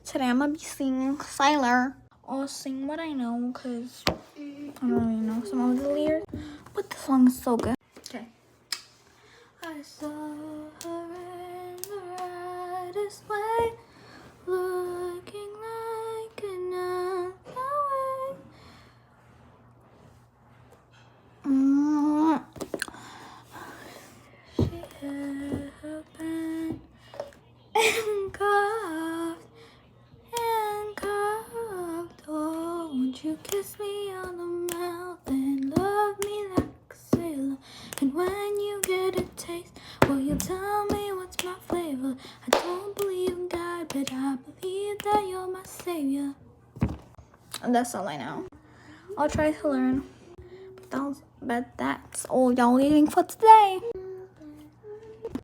Today I'm gonna be singing Sailor. I'll sing what I know because I don't really know some of the lyrics, but the song is so good. Okay. I saw her in the brightest way, looking like another way. She had her pen and carved. Oh, won't you kiss me on the mouth and love me like a sailor? And when you get a taste, will you tell me what's my flavor? I don't believe in God, but I believe that you're my savior. And that's all I know. I'll try to learn. But that's all y'all eating for today.